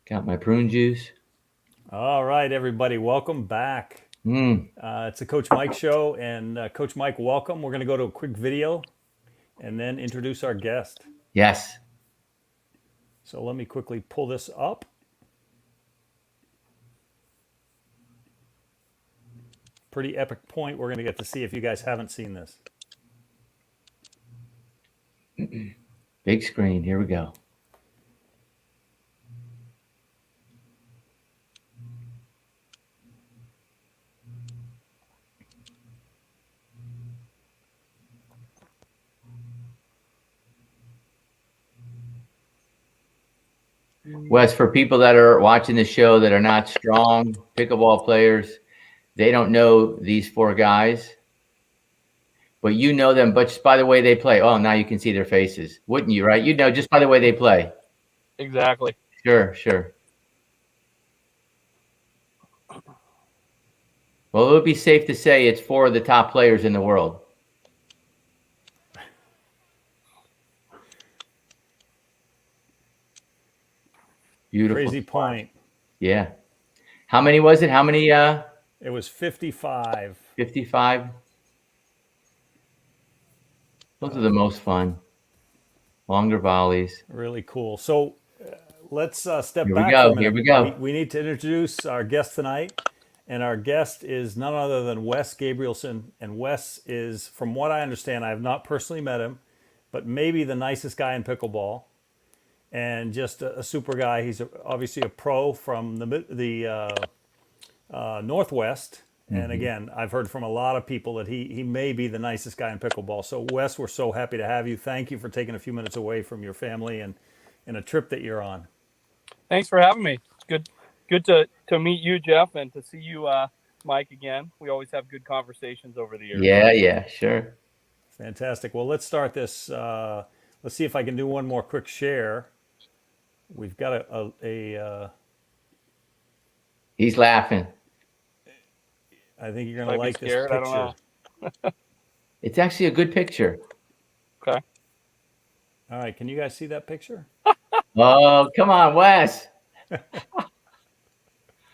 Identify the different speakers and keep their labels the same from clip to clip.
Speaker 1: Got my prune juice.
Speaker 2: All right, everybody, welcome back. It's the Coach Mike Show, and Coach Mike, welcome. We're going to go to a quick video and then introduce our guest.
Speaker 1: Yes.
Speaker 2: So let me quickly pull this up. Pretty epic point we're going to get to see if you guys haven't seen this.
Speaker 1: Big screen. Here we go. Wes, for people that are watching the show that are not strong pickleball players, they don't know these four guys, but you know them. But just by the way they play, oh, now you can see their faces, wouldn't you? Right? You'd know just by the way they play.
Speaker 3: Exactly.
Speaker 1: Sure. Well, it would be safe to say it's four of the top players in the world. Beautiful.
Speaker 2: Crazy point.
Speaker 1: Yeah. How many was it? How many?
Speaker 2: It was 55.
Speaker 1: 55. Those are the most fun. Longer volleys.
Speaker 2: Really cool. So let's step
Speaker 1: Here we
Speaker 2: back
Speaker 1: go.
Speaker 2: for a minute.
Speaker 1: Here we go.
Speaker 2: We need to introduce our guest tonight. And our guest is none other than Wes Gabrielsen. And Wes is, from what I understand, I have not personally met him, but maybe the nicest guy in pickleball. And just a super guy. He's obviously a pro from the Northwest. And again, I've heard from a lot of people that he may be the nicest guy in pickleball. So Wes, we're so happy to have you. Thank you for taking a few minutes away from your family and a trip that you're on.
Speaker 3: Thanks for having me. It's good to meet you, Jeff, and to see you, Mike, again. We always have good conversations over the years.
Speaker 1: Yeah, sure.
Speaker 2: Fantastic. Well, let's start this. Let's see if I can do one more quick share. We've got a
Speaker 1: He's laughing.
Speaker 2: I think you're going to like this
Speaker 3: scared.
Speaker 2: picture.
Speaker 3: I don't know.
Speaker 1: It's actually a good picture.
Speaker 3: Okay.
Speaker 2: All right. Can you guys see that picture?
Speaker 1: Oh, come on, Wes.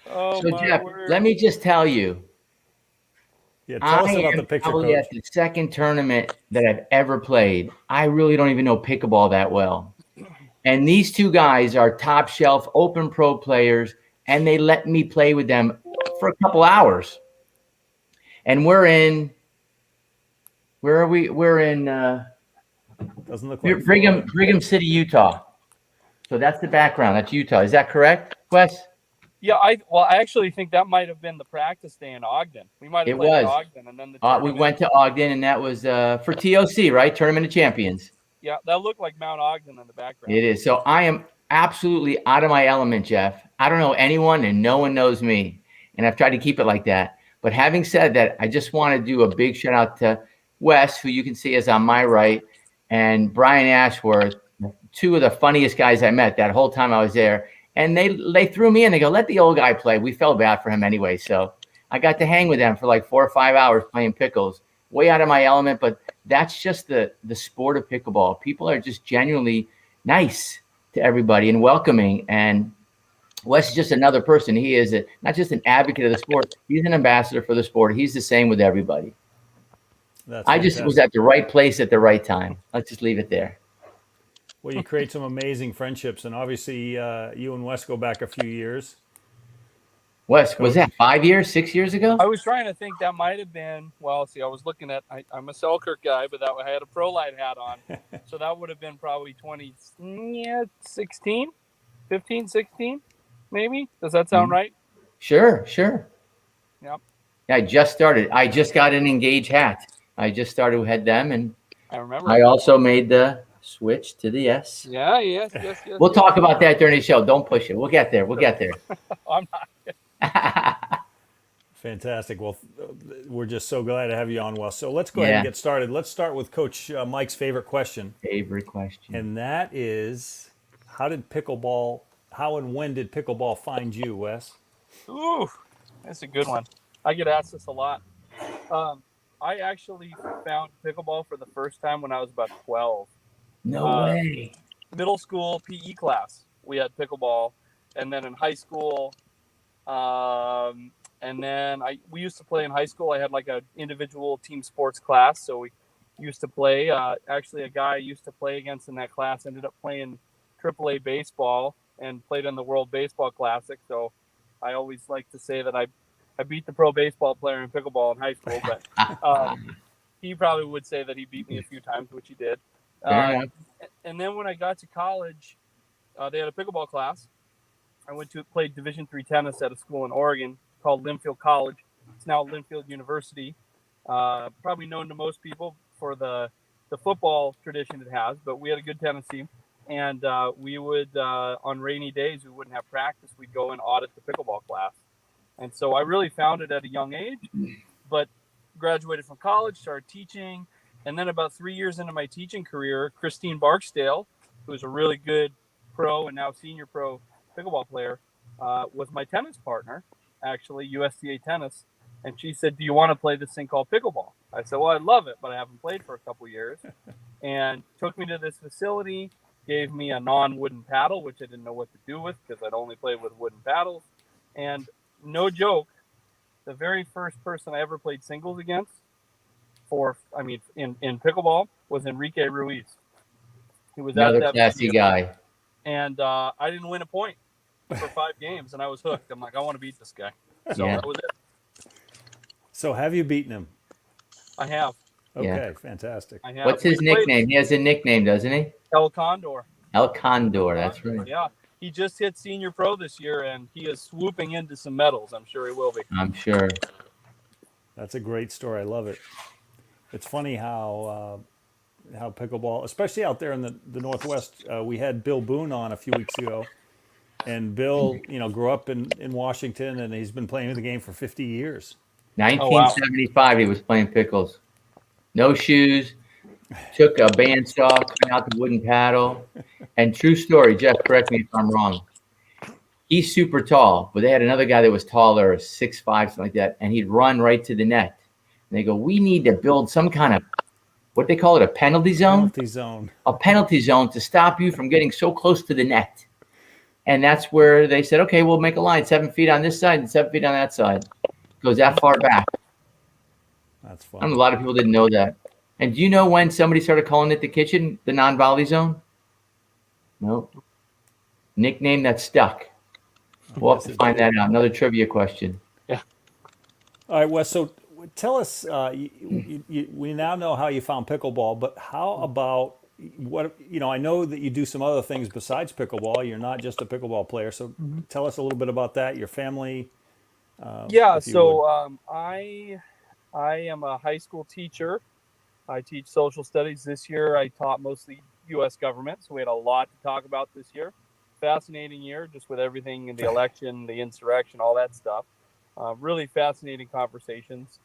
Speaker 3: Oh,
Speaker 1: So,
Speaker 3: my
Speaker 1: Jeff,
Speaker 3: word.
Speaker 1: let me just tell you.
Speaker 2: Yeah. Tell us
Speaker 1: I
Speaker 2: about
Speaker 1: am
Speaker 2: the picture,
Speaker 1: probably
Speaker 2: Coach.
Speaker 1: at the second tournament that I've ever played. I really don't even know pickleball that well. And these two guys are top shelf open pro players, and they let me play with them for a couple hours. And where are we? We're in
Speaker 2: Doesn't look like
Speaker 1: Brigham City, Utah. So that's the background. That's Utah. Is that correct, Wes?
Speaker 3: Yeah, I actually think that might have been the practice day in Ogden. We might have
Speaker 1: It
Speaker 3: played in
Speaker 1: was.
Speaker 3: Ogden, and then the
Speaker 1: We
Speaker 3: tournament.
Speaker 1: went to Ogden, and that was for TOC, right? Tournament of Champions.
Speaker 3: Yeah, that looked like Mount Ogden in the background.
Speaker 1: It is. So I am absolutely out of my element, Jeff. I don't know anyone, and no one knows me. And I've tried to keep it like that. But having said that, I just want to do a big shout out to Wes, who you can see is on my right, and Brian Ashworth, two of the funniest guys I met that whole time I was there. And they threw me in. They go, let the old guy play. We felt bad for him anyway. So I got to hang with them for like 4 or 5 hours playing pickles. Way out of my element, but that's just the sport of pickleball. People are just genuinely nice to everybody and welcoming. And Wes is just another person. He is not just an advocate of the sport. He's an ambassador for the sport. He's the same with everybody. I just was at the right place at the right time. Let's just leave it there.
Speaker 2: Well, you create some amazing friendships, and obviously you and Wes go back a few years.
Speaker 1: Wes, was that 5 years, 6 years ago?
Speaker 3: I was trying to think that might have been, well, see, I was looking at, I'm a Selkirk guy, but I had a Pro Light hat on. So that would have been probably 2016, 15, 16, maybe. Does that sound right?
Speaker 1: Sure.
Speaker 3: Yep.
Speaker 1: Yeah, I just started. I just got an engaged hat. I just started with them, and
Speaker 3: I remember.
Speaker 1: I also made the switch to the S.
Speaker 3: Yeah, yes.
Speaker 1: We'll talk about that during the show. Don't push it. We'll get there.
Speaker 3: I'm not.
Speaker 2: Fantastic. Well, we're just so glad to have you on, Wes. So let's go ahead and get started. Let's start with Coach Mike's favorite question. And that is, how and when did pickleball find you, Wes?
Speaker 3: Ooh, that's a good one. I get asked this a lot. I actually found pickleball for the first time when I was about 12.
Speaker 1: No way.
Speaker 3: Middle school PE class. We had pickleball. and then in high school, and then we used to play in high school. I had like an individual team sports class, so we used to play. Actually, a guy I used to play against in that class ended up playing AAA baseball and played in the World Baseball Classic. So I always like to say that I beat the pro baseball player in pickleball in high school, but he probably would say that he beat me a few times, which he did.
Speaker 1: Fair enough.
Speaker 3: And then when I got to college, they had a pickleball class. I went to play Division III tennis at a school in Oregon called Linfield College. It's now Linfield University. Probably known to most people for the football tradition it has, but we had a good tennis team. And we would, on rainy days, we wouldn't have practice. We'd go and audit the pickleball class. And so I really found it at a young age, but graduated from college, started teaching. And then about 3 years into my teaching career, Christine Barksdale, who's a really good pro and now senior pro pickleball player, was my tennis partner, actually, USTA Tennis. And she said, "Do you want to play this thing called pickleball?" I said, "Well, I'd love it, but I haven't played for a couple years." And took me to this facility, gave me a non-wooden paddle, which I didn't know what to do with because I'd only played with wooden paddles. And no joke, the very first person I ever played singles against in pickleball was Enrique Ruiz. He was
Speaker 1: Another
Speaker 3: at that
Speaker 1: classy
Speaker 3: video,
Speaker 1: guy.
Speaker 3: and I didn't win a point for 5 games, and I was hooked. I'm like, I want to beat this guy. So
Speaker 1: Yeah.
Speaker 3: that was it.
Speaker 2: So have you beaten him?
Speaker 3: I have.
Speaker 2: Okay,
Speaker 1: Yeah.
Speaker 2: fantastic.
Speaker 3: I have.
Speaker 1: What's his
Speaker 3: We played
Speaker 1: nickname? He has a nickname, doesn't he?
Speaker 3: El Condor.
Speaker 1: El Condor. That's right.
Speaker 3: Yeah. He just hit senior pro this year, and he is swooping into some medals. I'm sure he will be.
Speaker 1: I'm sure.
Speaker 2: That's a great story. I love it. It's funny how pickleball, especially out there in the Northwest, we had Bill Boone on a few weeks ago, and Bill, grew up in Washington, and he's been playing the game for 50 years.
Speaker 1: 1975, he was playing pickles. No shoes. Took a bandsaw, cut out the wooden paddle. And true story, Jeff, correct me if I'm wrong. He's super tall, but they had another guy that was taller, 6'5", something like that, and he'd run right to the net. And they go, "We need to build some kind of, what they call it, a penalty zone?
Speaker 2: Penalty zone.
Speaker 1: A penalty zone to stop you from getting so close to the net." And that's where they said, "Okay, we'll make a line 7 feet on this side and 7 feet on that side." Goes that far back.
Speaker 2: That's
Speaker 1: I
Speaker 2: fun.
Speaker 1: don't know, a lot of people didn't know that. And do you know when somebody started calling it the kitchen, the non-volley zone? No. Nickname that stuck. We'll have to find that out. Another trivia question.
Speaker 3: Yeah.
Speaker 2: All right, Wes. So tell us. We now know how you found pickleball, but how about what? I know that you do some other things besides pickleball. You're not just a pickleball player. So tell us a little bit about that. Your family.
Speaker 3: Yeah.
Speaker 2: if you
Speaker 3: So I am a high school teacher. I teach social studies. This year I taught mostly U.S. government, so we had a lot to talk about this year. Fascinating year, just with everything in the election, the insurrection, all that stuff. Really fascinating conversations.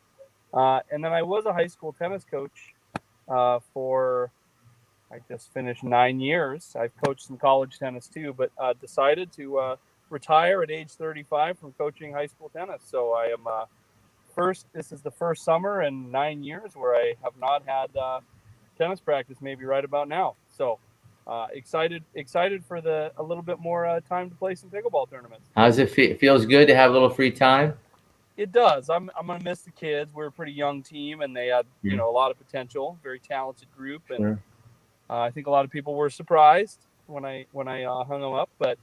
Speaker 3: And then I was a high school tennis coach for, I just finished 9 years. I've coached some college tennis too, but decided to retire at age 35 from coaching high school tennis. So I am this is the first summer in 9 years where I have not had tennis practice, maybe right about now. So excited for a little bit more time to play some pickleball tournaments.
Speaker 1: How does it feel? It feels good to have a little free time?
Speaker 3: It does. I'm gonna miss the kids. We're a pretty young team, and they had a lot of potential. Very talented group, and
Speaker 1: Sure.
Speaker 3: I think a lot of people were surprised when I hung them up. But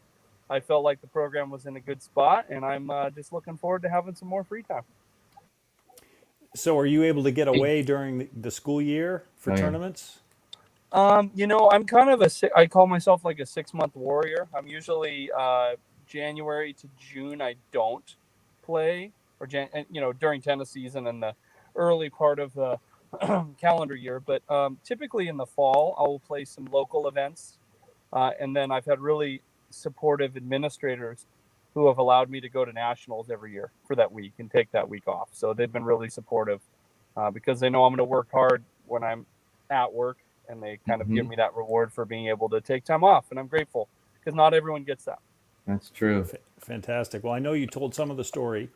Speaker 3: I felt like the program was in a good spot, and I'm just looking forward to having some more free time.
Speaker 2: So are you able to get away during the school year for tournaments?
Speaker 3: I'm kind of I call myself like a 6-month warrior. I'm usually January to June. I don't play, or during tennis season and the early part of the calendar year. But typically in the fall, I will play some local events, and then I've had really supportive administrators who have allowed me to go to nationals every year for that week and take that week off. So they've been really supportive because they know I'm going to work hard when I'm at work, and they kind of give me that reward for being able to take time off. And I'm grateful because not everyone gets that.
Speaker 1: That's true.
Speaker 2: Fantastic. Well, I know you told some of the story.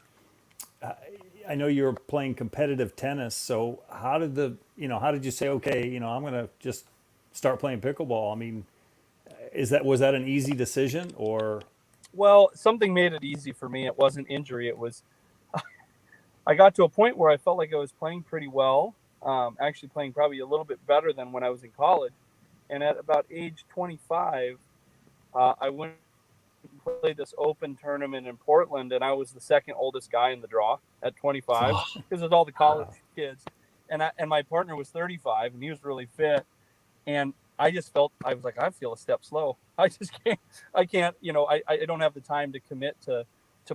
Speaker 2: I know you're playing competitive tennis. So how did you say, okay, I'm going to just start playing pickleball? I mean, was that an easy decision, or?
Speaker 3: Well, something made it easy for me. It wasn't injury. It was I got to a point where I felt like I was playing pretty well, actually playing probably a little bit better than when I was in college. And at about age 25, I went and played this open tournament in Portland, and I was the second oldest guy in the draw at 25 because of all the college kids. And my partner was 35, and he was really fit. And I just felt, I was like, I feel a step slow. I just can't, I don't have the time to commit to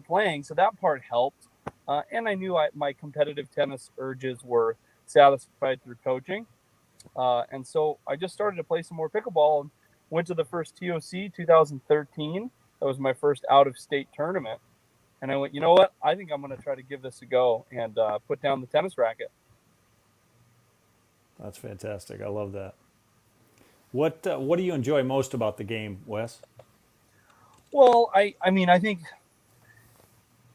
Speaker 3: playing. So that part helped. And I knew my competitive tennis urges were satisfied through coaching. And so I just started to play some more pickleball and went to the first TOC 2013. That was my first out-of-state tournament. And I went, you know what? I think I'm going to try to give this a go and put down the tennis racket.
Speaker 2: That's fantastic. I love that. What do you enjoy most about the game, Wes?
Speaker 3: Well, I mean, I think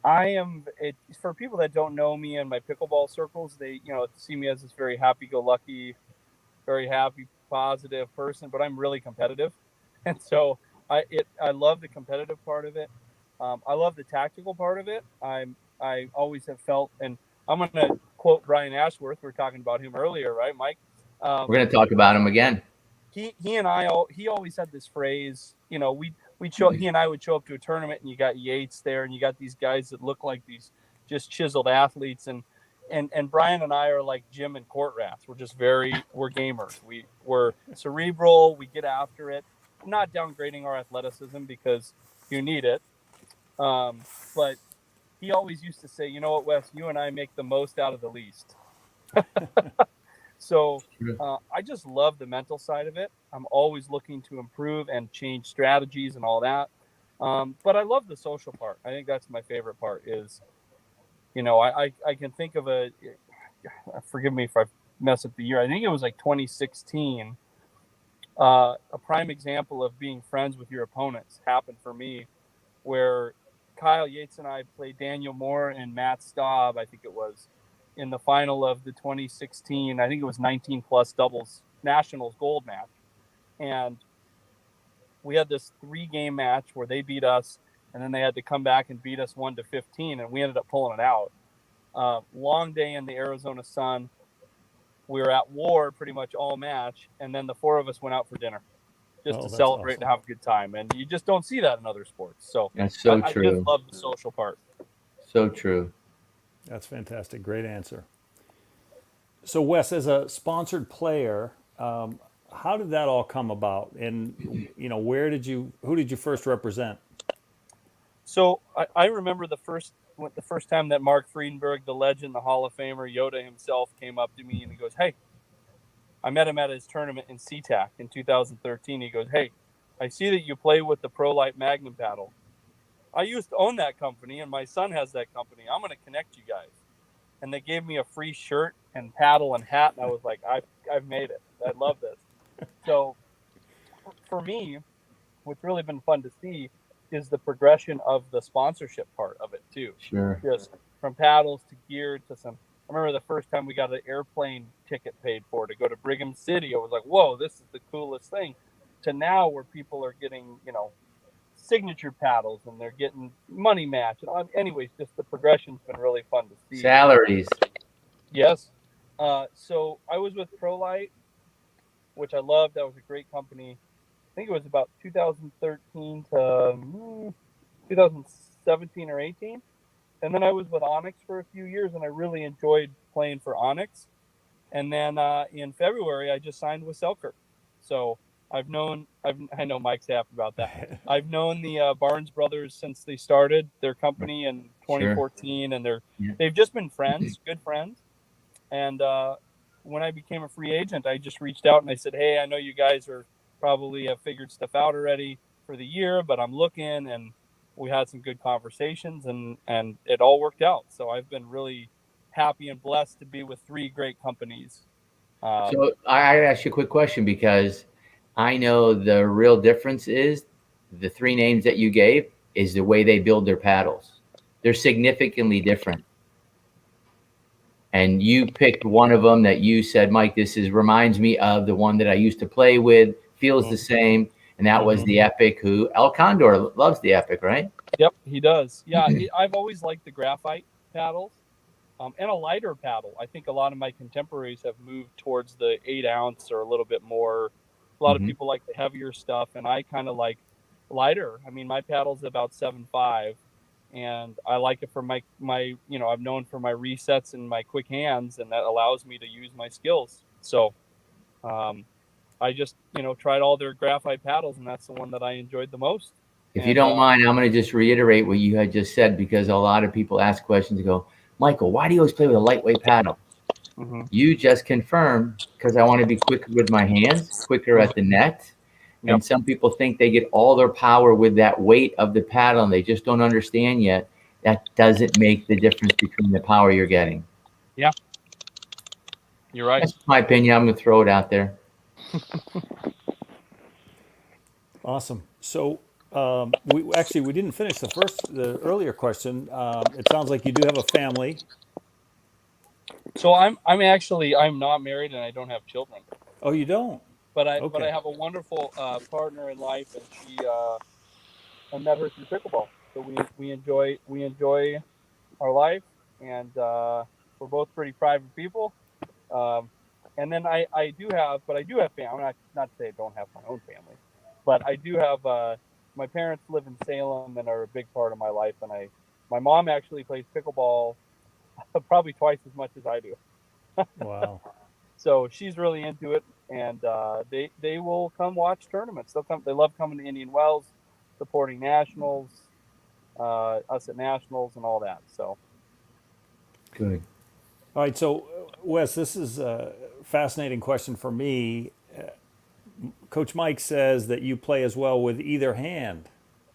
Speaker 3: for people that don't know me in my pickleball circles, they, see me as this very happy-go-lucky, very happy, positive person, but I'm really competitive. And so I love the competitive part of it. I love the tactical part of it. I always have felt, and I'm going to quote Brian Ashworth. We were talking about him earlier, right, Mike?
Speaker 1: We're going to talk about him again.
Speaker 3: He always had this phrase, he and I would show up to a tournament and you got Yates there and you got these guys that look like these just chiseled athletes. And Brian and I are like Jim and Court Rats. We're gamers. We're cerebral. We get after it. I'm not downgrading our athleticism because you need it. But he always used to say, you know what, Wes, you and I make the most out of the least. So I just love the mental side of it. I'm always looking to improve and change strategies and all that. But I love the social part. I think that's my favorite part is, I can think of forgive me if I mess up the year. I think it was like 2016. A prime example of being friends with your opponents happened for me where Kyle Yates and I played Daniel Moore and Matt Staub, I think it was, in the final of the 2016, I think it was 19 plus doubles nationals gold match. And we had this 3-game match where they beat us and then they had to come back and beat us 1-15. And we ended up pulling it out. Long day in the Arizona sun. We were at war pretty much all match. And then the 4 of us went out for dinner just to celebrate and have a good time. And you just don't see that in other sports. So
Speaker 1: that's so true.
Speaker 3: I just love the social part.
Speaker 1: So true.
Speaker 2: That's fantastic. Great answer. So Wes, as a sponsored player, how did that all come about? And, who did you first represent?
Speaker 3: So I remember the first time that Mark Friedenberg, the legend, the Hall of Famer, Yoda himself, came up to me and he goes, hey, I met him at his tournament in SeaTac in 2013. He goes, hey, I see that you play with the ProLite Magnum paddle. I used to own that company, and my son has that company. I'm going to connect you guys. And they gave me a free shirt and paddle and hat, and I was like, I've made it. I love this. So for me, what's really been fun to see is the progression of the sponsorship part of it, too.
Speaker 1: Sure.
Speaker 3: Just from paddles to gear to some. I remember the first time we got an airplane ticket paid for to go to Brigham City. I was like, whoa, this is the coolest thing. To now where people are getting, signature paddles and they're getting money match. And anyways, just the progression's been really fun to see.
Speaker 1: Salaries.
Speaker 3: Yes. So I was with ProLite, which I loved. That was a great company. I think it was about 2013 to 2017 or 18. And then I was with Onyx for a few years, and I really enjoyed playing for Onyx. And then in February, I just signed with Selkirk. So I know Mike's happy about that. I've known the Barnes brothers since they started their company in 2014, and they've just been friends, good friends. And when I became a free agent, I just reached out and I said, hey, I know you guys are probably have figured stuff out already for the year, but I'm looking, and we had some good conversations, and it all worked out. So I've been really happy and blessed to be with 3 great companies.
Speaker 1: So I ask you a quick question because I know the real difference is the 3 names that you gave is the way they build their paddles. They're significantly different. And you picked one of them that you said, Mike, reminds me of the one that I used to play with, feels the same. and that was the Epic, who El Condor loves the Epic, right?
Speaker 3: Yep, he does. Yeah, I've always liked the graphite paddles, and a lighter paddle. I think a lot of my contemporaries have moved towards the 8 ounce or a little bit more. A lot of people like the heavier stuff, and I kind of like lighter. I mean, my paddle's about 7.5, and I like it for my I'm known for my resets and my quick hands, and that allows me to use my skills. So I just tried all their graphite paddles, and that's the one that I enjoyed the most.
Speaker 1: If you don't mind, I'm going to just reiterate what you had just said, because a lot of people ask questions and go, Michael, why do you always play with a lightweight paddle? You just confirmed, because I want to be quicker with my hands, quicker at the net. And some people think they get all their power with that weight of the paddle, and they just don't understand yet that doesn't make the difference between the power you're getting.
Speaker 3: Yeah, you're right.
Speaker 1: That's my opinion. I'm going to throw it out there.
Speaker 2: Awesome. So we didn't finish the earlier question. It sounds like you do have a family.
Speaker 3: So I'm not married and I don't have children.
Speaker 2: Oh, you don't?
Speaker 3: But I have a wonderful partner in life, and I met her through pickleball. So we enjoy our life, and we're both pretty private people. And then I do have family. Not to say I don't have my own family, but I do have. My parents live in Salem and are a big part of my life. And my mom actually plays pickleball probably twice as much as I do.
Speaker 2: Wow.
Speaker 3: So she's really into it, and they will come watch tournaments. They love coming to Indian Wells, supporting nationals, us at nationals, and all that. So
Speaker 1: good.
Speaker 2: All right. So Wes, this is a fascinating question for me. Coach Mike says that you play as well with either hand.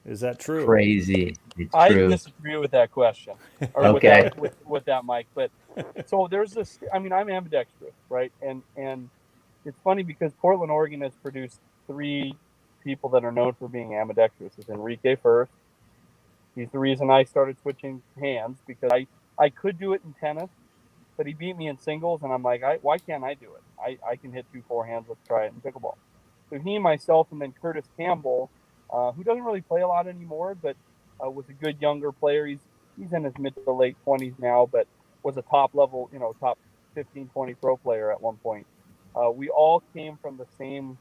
Speaker 2: Is that true?
Speaker 1: Crazy. It's
Speaker 3: I
Speaker 1: true.
Speaker 3: disagree with that question, or
Speaker 1: Okay.
Speaker 3: with that, Mike. But so there's this. I mean, I'm ambidextrous, right? And it's funny because Portland, Oregon has produced 3 people that are known for being ambidextrous. It's Enrique first. He's the reason I started switching hands, because I could do it in tennis, but he beat me in singles, and I'm like, why can't I do it? I can hit 2 forehands. Let's try it in pickleball. So he, myself, and then Curtis Campbell, who doesn't really play a lot anymore, but was a good younger player. He's in his mid to late 20s now, but was a top level, top 15, 20 pro player at one point. We all came from the same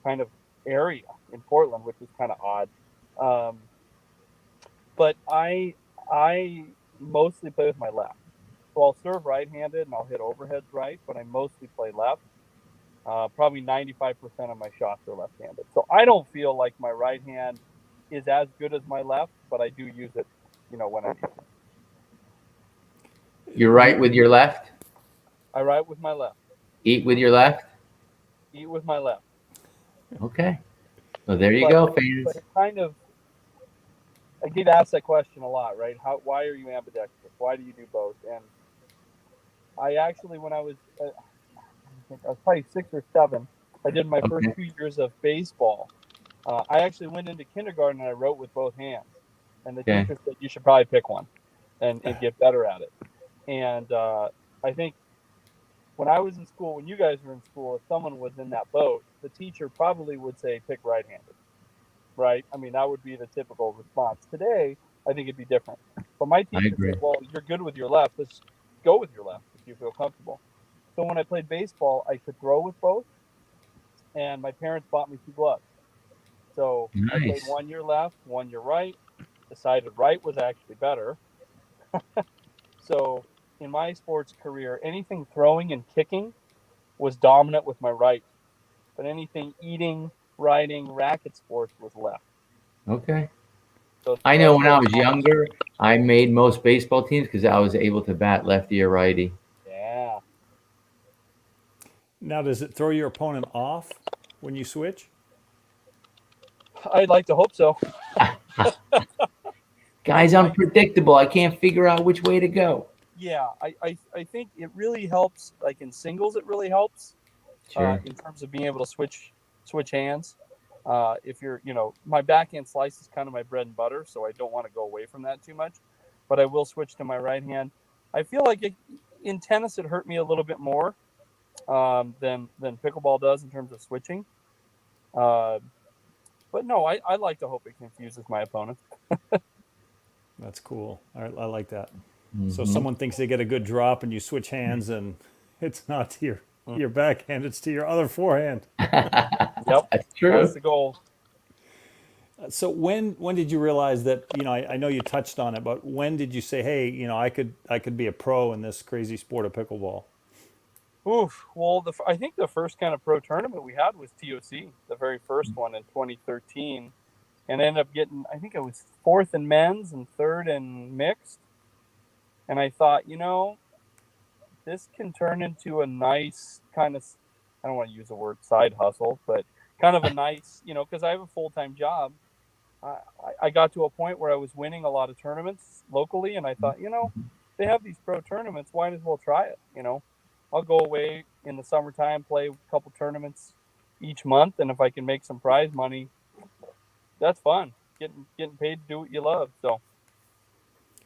Speaker 3: kind of area in Portland, which is kind of odd. But I mostly play with my left. So I'll serve right-handed and I'll hit overheads right, but I mostly play left. Probably 95% of my shots are left-handed. So I don't feel like my right hand is as good as my left, but I do use it, when I need to.
Speaker 1: You're right with your left?
Speaker 3: I write with my left.
Speaker 1: Eat with your left?
Speaker 3: Eat with my left.
Speaker 1: Okay. Well, there you go, fans.
Speaker 3: But kind of, I get asked that question a lot, right? Why are you ambidextrous? Why do you do both? And I actually, when I was probably 6 or 7, I did my first 2 years of baseball. I actually went into kindergarten and I wrote with both hands. And the teacher said, you should probably pick one and get better at it. And I think when I was in school, when you guys were in school, if someone was in that boat, the teacher probably would say, pick right-handed, right? I mean, that would be the typical response. Today, I think it'd be different. But my teacher said, well, you're good with your left. Let's go with your left if you feel comfortable. So when I played baseball, I could throw with both. And my parents bought me 2 gloves. So I played 1 year left, 1 year right. Decided right was actually better. So in my sports career, anything throwing and kicking was dominant with my right. But anything eating, riding, racket sports was left.
Speaker 1: Okay.
Speaker 3: So
Speaker 1: I know when I was younger, I made most baseball teams because I was able to bat lefty or righty.
Speaker 3: Yeah.
Speaker 2: Now, does it throw your opponent off when you switch?
Speaker 3: I'd like to hope so.
Speaker 1: Guy's unpredictable. I can't figure out which way to go.
Speaker 3: Yeah, I think it really helps. Like in singles, it really helps in terms of being able to switch hands. If you're, my backhand slice is kind of my bread and butter, so I don't want to go away from that too much. But I will switch to my right hand. I feel like in tennis, it hurt me a little bit more than pickleball does in terms of switching. But no, I like to hope it confuses my opponent.
Speaker 2: That's cool. I like that. So
Speaker 1: Mhm.
Speaker 2: someone thinks they get a good drop, and you switch hands, and it's not to your backhand; it's to your other forehand.
Speaker 3: Yep,
Speaker 1: That's
Speaker 3: that's
Speaker 1: true.
Speaker 3: the goal.
Speaker 2: So when did you realize that? I know you touched on it, but when did you say, "Hey, I could be a pro in this crazy sport of pickleball"?
Speaker 3: Oof. Well, I think the first kind of pro tournament we had was TOC, the very first one in 2013, and I ended up getting, I think it was fourth in men's and third in mixed. And I thought, this can turn into a nice kind of, I don't want to use the word side hustle, but kind of a nice, because I have a full time job. I, I got to a point where I was winning a lot of tournaments locally, and I thought, they have these pro tournaments. Why not as well try it? I'll go away in the summertime, play a couple tournaments each month, and if I can make some prize money, that's fun. Getting paid to do what you love. So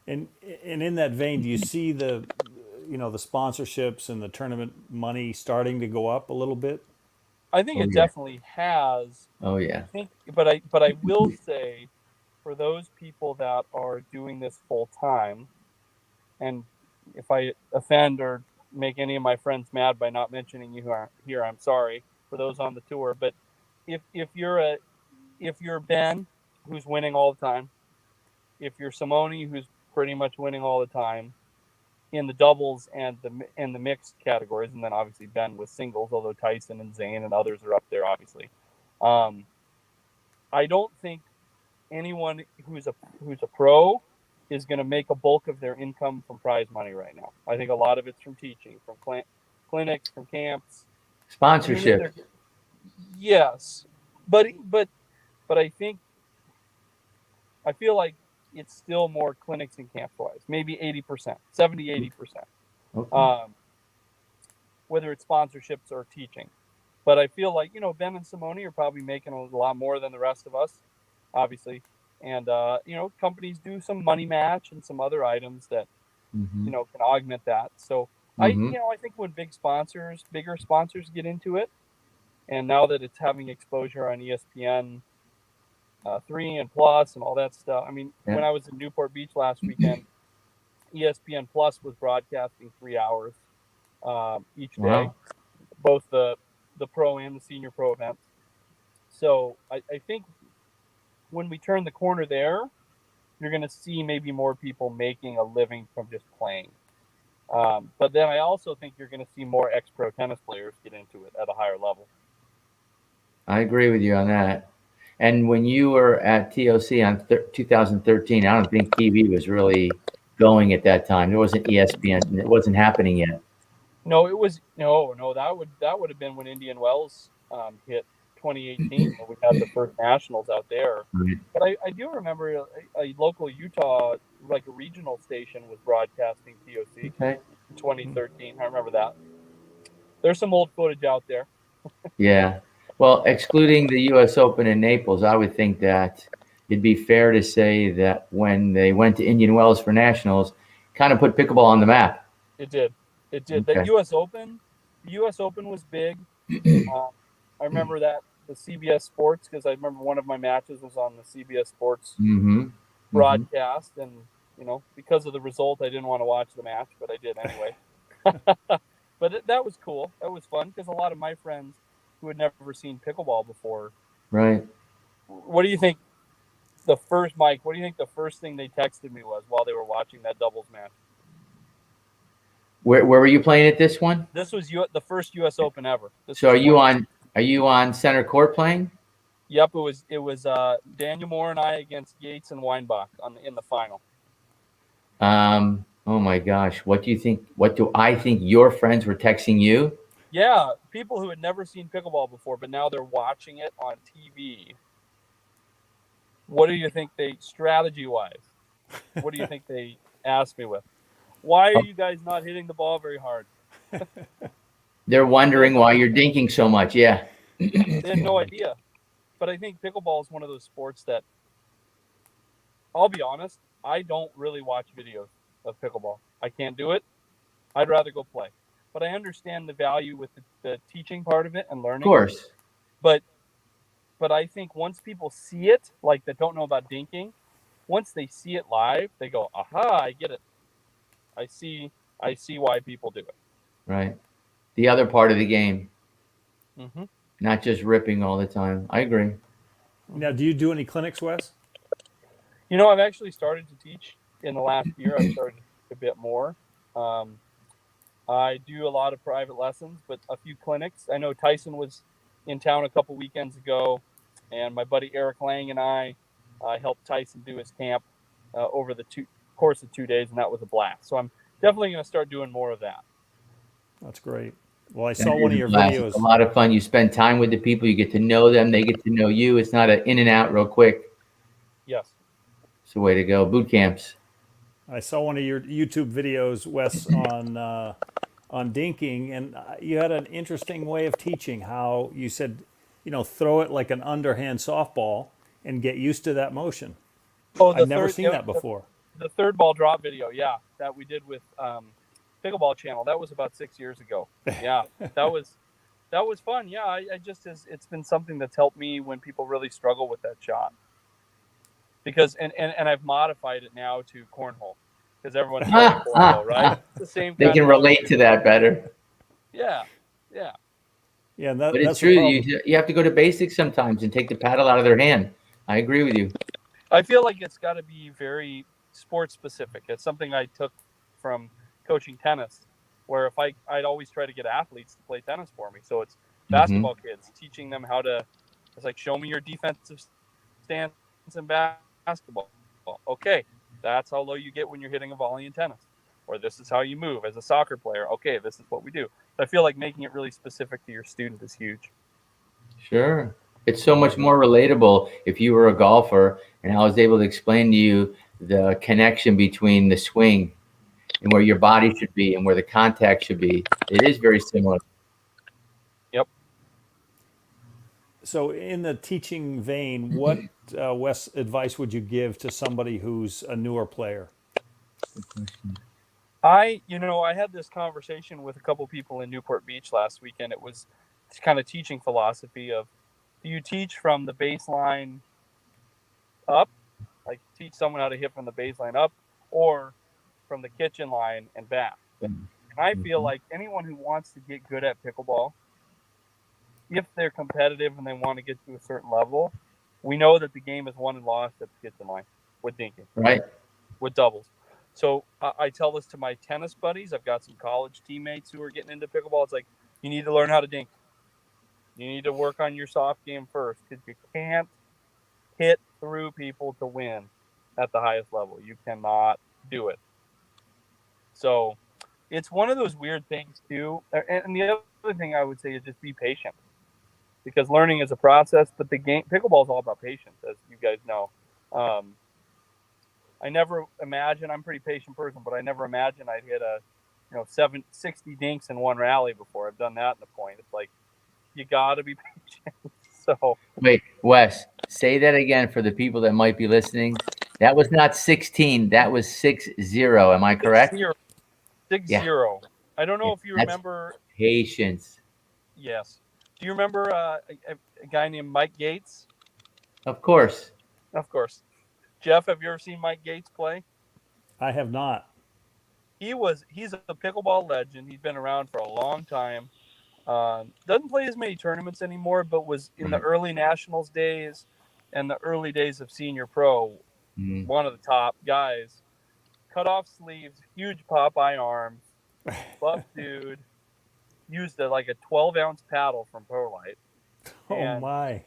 Speaker 2: And in that vein, do you see the sponsorships and the tournament money starting to go up a little bit?
Speaker 3: I think
Speaker 1: Oh
Speaker 3: it
Speaker 1: yeah.
Speaker 3: definitely has.
Speaker 1: Oh
Speaker 3: I
Speaker 1: yeah.
Speaker 3: think, but I will say, for those people that are doing this full time, and if I offend or make any of my friends mad by not mentioning you here, I'm sorry for those on the tour. But if you're Ben, who's winning all the time, if you're Simone, who's pretty much winning all the time in the doubles and the mixed categories, and then obviously Ben with singles, although Tyson and Zane and others are up there, obviously. Um, I don't think anyone who's a pro is going to make a bulk of their income from prize money right now. I think a lot of it's from teaching, from clinics, from camps. Even if
Speaker 1: Sponsorship.
Speaker 3: they're yes, but I think I feel like it's still more clinics and camps wise, maybe 80%, 70, 80%.
Speaker 1: Okay.
Speaker 3: Um, whether it's sponsorships or teaching. But I feel like, Ben and Simone are probably making a lot more than the rest of us, obviously. And, companies do some money match and some other items that,
Speaker 1: Mm-hmm.
Speaker 3: can augment that. So
Speaker 1: Mm-hmm.
Speaker 3: I think when bigger sponsors get into it, and now that it's having exposure on ESPN 3 and Plus and all that stuff. I mean,
Speaker 1: Yeah.
Speaker 3: when I was in Newport Beach last weekend, ESPN Plus was broadcasting 3 hours each day,
Speaker 1: Wow.
Speaker 3: both the pro and the senior pro events. So I think when we turn the corner there, you're going to see maybe more people making a living from just playing. But then I also think you're going to see more ex-pro tennis players get into it at a higher level.
Speaker 1: I agree with you on that. And when you were at TOC on 2013, I don't think TV was really going at that time. There wasn't ESPN. It wasn't happening yet.
Speaker 3: No, it was no. That would have been when Indian Wells hit 2018 when we had the first nationals out there.
Speaker 1: Right.
Speaker 3: But I do remember a local Utah, like a regional station, was broadcasting TOC
Speaker 1: Okay.
Speaker 3: in 2013. I remember that. There's some old footage out there.
Speaker 1: Yeah. Well, excluding the U.S. Open in Naples, I would think that it'd be fair to say that when they went to Indian Wells for nationals, kind of put pickleball on the map.
Speaker 3: It did. It did. That
Speaker 1: Okay.
Speaker 3: The U.S. Open was big. Um, I remember that the CBS Sports, because I remember one of my matches was on the CBS Sports
Speaker 1: Mm-hmm. Mm-hmm.
Speaker 3: broadcast, and because of the result, I didn't want to watch the match, but I did anyway. But that was cool. That was fun because a lot of my friends who had never seen pickleball before.
Speaker 1: Right.
Speaker 3: What do you think? The first Mike, what do you think the first thing they texted me was while they were watching that doubles match?
Speaker 1: Where were you playing at this one?
Speaker 3: This was the first U.S. Open ever. This
Speaker 1: So
Speaker 3: was 20.
Speaker 1: are you on center court playing?
Speaker 3: Yep, it was Daniel Moore and I against Yates and Weinbach in the final.
Speaker 1: Oh my gosh. What do you think? What do I think your friends were texting you?
Speaker 3: Yeah, people who had never seen pickleball before, but now they're watching it on TV. What do you think strategy wise? What do you think they asked me with? Why are
Speaker 1: Oh,
Speaker 3: you guys not hitting the ball very hard?
Speaker 1: they're
Speaker 3: They had
Speaker 1: wondering
Speaker 3: no
Speaker 1: why you're dinking so much. Yeah.
Speaker 3: they had no idea. But I think pickleball is one of those sports that, I'll be honest, I don't really watch videos of pickleball. I can't do it. I'd rather go play. But I understand the value with the teaching part of it and
Speaker 1: Of
Speaker 3: learning.
Speaker 1: course.
Speaker 3: But But I think once people see it, like that don't know about dinking, once they see it live, they go, aha, I get it. I see why people do it.
Speaker 1: Right. The other part of the game,
Speaker 3: Mm-hmm.
Speaker 1: not just ripping all the time. I agree.
Speaker 2: Now, do you do any clinics, Wes?
Speaker 3: You know, I've actually started to teach in the last year. I've started a bit more. I do a lot of private lessons, but a few clinics. I know Tyson was in town a couple weekends ago, and my buddy Eric Lang and I helped Tyson do his camp over the course of 2 days, and that was a blast. So I'm definitely going to start doing more of that.
Speaker 2: That's great. Well, I
Speaker 1: That
Speaker 2: saw one
Speaker 1: is
Speaker 2: of
Speaker 1: a
Speaker 2: your
Speaker 1: blast. It's a
Speaker 2: videos.
Speaker 1: lot of fun. You spend time with the people. You get to know them. They get to know you. It's not an in and out real quick.
Speaker 3: Yes.
Speaker 1: It's the way to go. Boot camps.
Speaker 2: I saw one of your YouTube videos, Wes, on dinking, and you had an interesting way of teaching. How you said, throw it like an underhand softball and get used to that motion.
Speaker 3: Oh,
Speaker 2: I've never seen that before.
Speaker 3: The third ball drop video, yeah, that we did with Pickleball channel. That was about 6 years ago. Yeah, that was fun. Yeah, I just it's been something that's helped me when people really struggle with that shot. Because and I've modified it now to cornhole because everyone's playing cornhole, right? It's the same.
Speaker 1: They
Speaker 3: kind
Speaker 1: can
Speaker 3: of
Speaker 1: relate
Speaker 3: motion.
Speaker 1: to that better.
Speaker 3: Yeah.
Speaker 2: Yeah,
Speaker 1: But
Speaker 2: that's
Speaker 1: it's true.
Speaker 2: the problem.
Speaker 1: You have to go to basics sometimes and take the paddle out of their hand. I agree with you.
Speaker 3: I feel like it's got to be very sport specific. It's something I took from coaching tennis, where if I'd always try to get athletes to play tennis for me. So it's basketball kids, teaching them how to. It's like, show me your defensive stance in basketball. Okay, that's how low you get when you're hitting a volley in tennis. Or this is how you move as a soccer player. Okay, this is what we do. I feel like making it really specific to your student is huge.
Speaker 1: Sure. It's so much more relatable if you were a golfer and I was able to explain to you the connection between the swing and where your body should be and where the contact should be. It is very similar.
Speaker 3: Yep.
Speaker 2: So, in the teaching vein, what Wes advice would you give to somebody who's a newer player?
Speaker 3: I had this conversation with a couple people in Newport Beach last weekend. It was kind of teaching philosophy of, do you teach from the baseline up, like teach someone how to hit from the baseline up, or from the kitchen line and back? And I feel like anyone who wants to get good at pickleball, if they're competitive and they want to get to a certain level, we know that the game is won and lost at the kitchen line with dinking,
Speaker 1: Right.
Speaker 3: with doubles. So I tell this to my tennis buddies. I've got some college teammates who are getting into pickleball. It's like, you need to learn how to dink. You need to work on your soft game first, because you can't hit through people to win at the highest level. You cannot do it. So it's one of those weird things too. And the other thing I would say is just be patient, because learning is a process, but the game pickleball is all about patience, as you guys know. I never imagine, I'm a pretty patient person, but I never imagined I'd hit 60 dinks in one rally before. I've done that in the point. It's like, you got to be patient. So
Speaker 1: wait, Wes, say that again for the people that might be listening. That was not 16. That was 6-0. Am I correct?
Speaker 3: 6-0. I don't know if you remember.
Speaker 1: Patience.
Speaker 3: Yes. Do you remember a guy named Mike Gates?
Speaker 1: Of course.
Speaker 3: Of course. Jeff, have you ever seen Mike Gates play?
Speaker 2: I have not.
Speaker 3: He's a pickleball legend. He's been around for a long time. Doesn't play as many tournaments anymore, but was in the early nationals days and the early days of senior pro, one of the top guys. Cut off sleeves, huge Popeye arms, buff dude. Used like a 12-ounce paddle from Prolite.
Speaker 2: Oh my!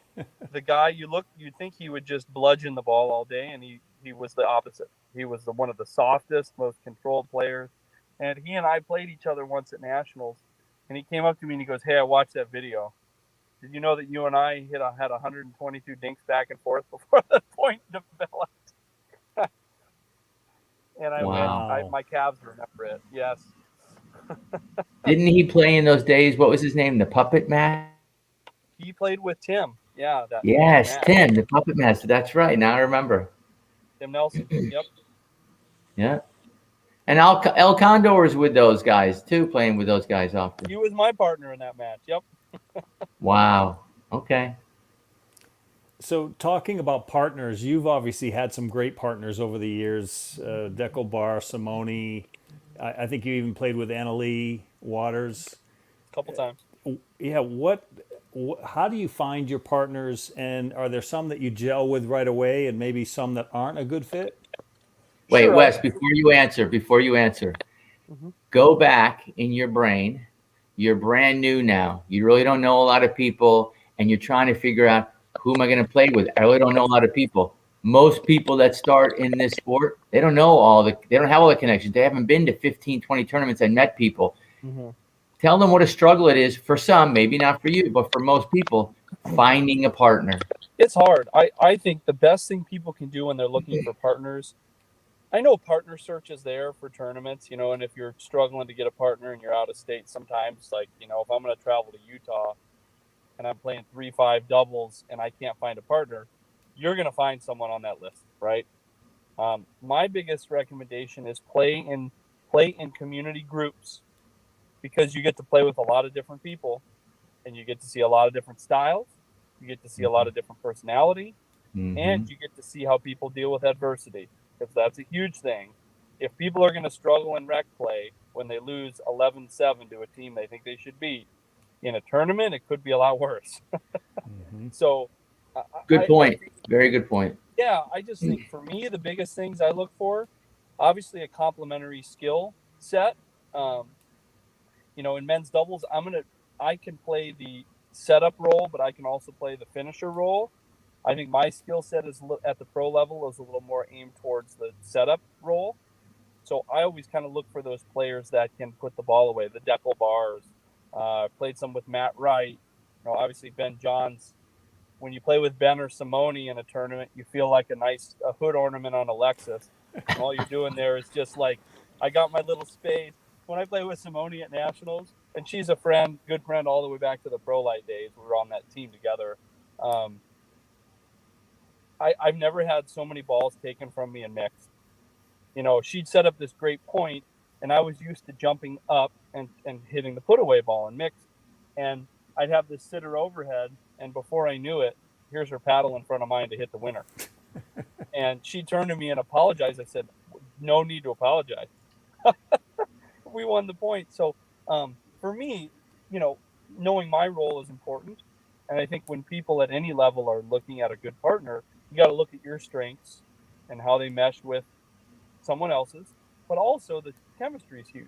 Speaker 3: The guy, you'd think he would just bludgeon the ball all day, and he was the opposite. He was one of the softest, most controlled players. And he and I played each other once at nationals. And he came up to me and he goes, "Hey, I watched that video. Did you know that you and I had 122 dinks back and forth before the point developed?" And I went, my calves remember it. Yes.
Speaker 1: Didn't he play in those days? What was his name? The Puppet Master?
Speaker 3: He played with Tim. Yeah.
Speaker 1: Yes, Tim, the Puppet Master. That's right. Now I remember.
Speaker 3: Tim Nelson. Yep.
Speaker 1: Yeah. And El Condor was with those guys too, playing with those guys often.
Speaker 3: He was my partner in that match. Yep.
Speaker 1: Wow. Okay.
Speaker 2: So talking about partners, you've obviously had some great partners over the years. Dekel Bar, Simone. I think you even played with Annalie Waters.
Speaker 3: A couple times.
Speaker 2: Yeah, how do you find your partners, and are there some that you gel with right away and maybe some that aren't a good fit?
Speaker 1: Wait,
Speaker 3: Sure.
Speaker 1: Wes, before you answer,
Speaker 3: Mhm.
Speaker 1: go back in your brain. You're brand new now. You really don't know a lot of people, and you're trying to figure out who am I going to play with. I really don't know a lot of people. Most people that start in this sport, they don't have all the connections. They haven't been to 15, 20 tournaments and met people.
Speaker 3: Mhm.
Speaker 1: Tell them what a struggle it is for some, maybe not for you, but for most people, finding a partner.
Speaker 3: It's hard. I think the best thing people can do when they're looking for partners, I know partner search is there for tournaments, and if you're struggling to get a partner and you're out of state, sometimes, like, if I'm going to travel to Utah and I'm playing 3-5 doubles and I can't find a partner, you're going to find someone on that list, right? My biggest recommendation is play in community groups, because you get to play with a lot of different people and you get to see a lot of different styles. You get to see a lot of different personality,
Speaker 1: Mm-hmm.
Speaker 3: and you get to see how people deal with adversity, because that's a huge thing. If people are going to struggle in rec play when they lose 11-7 to a team they think they should beat, in a tournament, it could be a lot worse. So
Speaker 1: Good
Speaker 3: I
Speaker 1: point.
Speaker 3: think,
Speaker 1: Very good point.
Speaker 3: yeah, I just think for me, the biggest things I look for, obviously a complementary skill set. Um, in men's doubles, I can play the setup role, but I can also play the finisher role. I think my skill set is at the pro level is a little more aimed towards the setup role. So I always kind of look for those players that can put the ball away. The Dekel Bars. Played some with Matt Wright. Obviously Ben Johns. When you play with Ben or Simone in a tournament, you feel like a hood ornament on a Lexus. And all you're doing there is just like, I got my little space. When I play with Simone at Nationals, and she's a friend, good friend, all the way back to the Pro Light days. We were on that team together. Um, I've never had so many balls taken from me in mixed. She'd set up this great point, and I was used to jumping up and hitting the put away ball in mixed. And I'd have this sitter overhead, and before I knew it, here's her paddle in front of mine to hit the winner. And she turned to me and apologized. I said, no need to apologize. We won the point. So for me, knowing my role is important. And I think when people at any level are looking at a good partner, you got to look at your strengths and how they mesh with someone else's, but also the chemistry is huge,